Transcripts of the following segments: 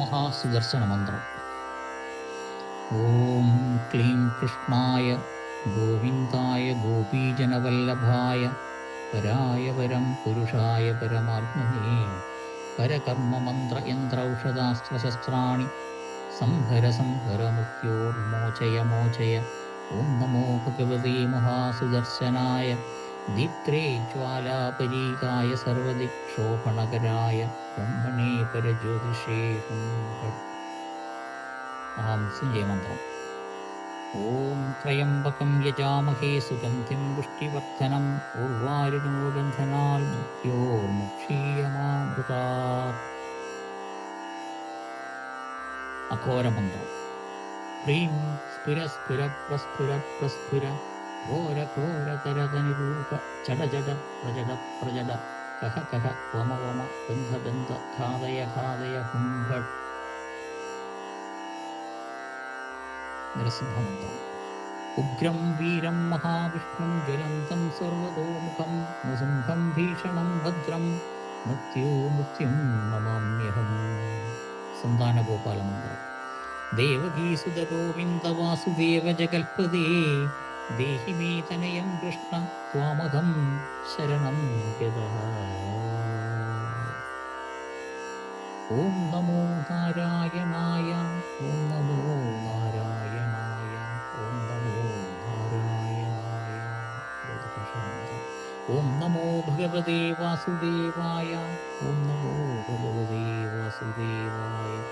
മഹാസുദർശനമന്ത്രം. ഓം ക്ലീം കൃഷ്ണായ ഗോവിന്ദായ ഗോപീജനവല്ലഭായ പരായ പരം പുരുഷായ പരമാത്മനേ പരകർമ്മമന്ത്രയന്ത്രൗഷധാസ്ത്രശസ്ത്രാണി സംഹര സംഹര മൃത്യോർമോചയ മോചയ. ഓം നമോ ഭഗവതേ മഹാസുദർശനായ ദീപ്ത്രേ ജ്വാലാപരീകായ സർവദിക്ഷോഭണകരായ ബ്രഹ്മണേ പരജ്യോതിഷേ ഹും ഫട്. മഹാമൃത്യുഞ്ജയമന്ത്രം. ഓം ത്രയംബകം യജാമഹേ സുഗന്ധിം പുഷ്ടിവർദ്ധനം ഉർവാരുകമോബന്ധനാൽ മൃത്യോർമുക്ഷീയമാമൃതാത്. അഘോരമന്ത്രം. ഹ്രീം സ്ഫുര സ്ഫുര പ്രസ്ഫുര പ്രസ്ഫുര ഘോര ഘോര തരതനിരൂപ ചട ജട പ്രജട പ്രജട കഹ കഹ വമ വമ ബന്ധ ബന്ധ ഘാതയ ഘാതയ ഹും ഫട്. നരസിംഹമന്ത്രം. ഉഗ്രം വീരം മഹാവിഷ്ണും ജ്വലന്തം സർവതോമുഖം നൃസിംഹം ഭീഷണം ഭദ്രം മൃത്യും നമാമ്യഹം. സന്താനഗോപാലമന്ത്രം. ദേവകീസുത ഗോവിന്ദ വാസുദേവ ജഗൽപദേ ദേഹി മേ തനയം കൃഷ്ണ ത്വാമഹം ശരണം ഗതഃ. ഓം നമോ നാരായണായ ഓം നമോ നാരായണായ ഓം നമോ നാരായണായ. ഓം നമോ ഭഗവതേ വാസുദേവായ ഓം നമോ ഭഗവതേ വാസുദേവായ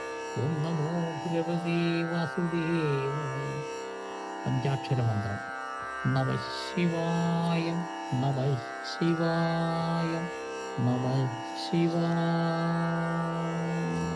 ഓം നമോ ഭഗവതേ വാസുദേവായ. പഞ്ചാക്ഷരമന്ത്രം. നമ ശിവായ നമ ശിവായ നമ ശിവായ.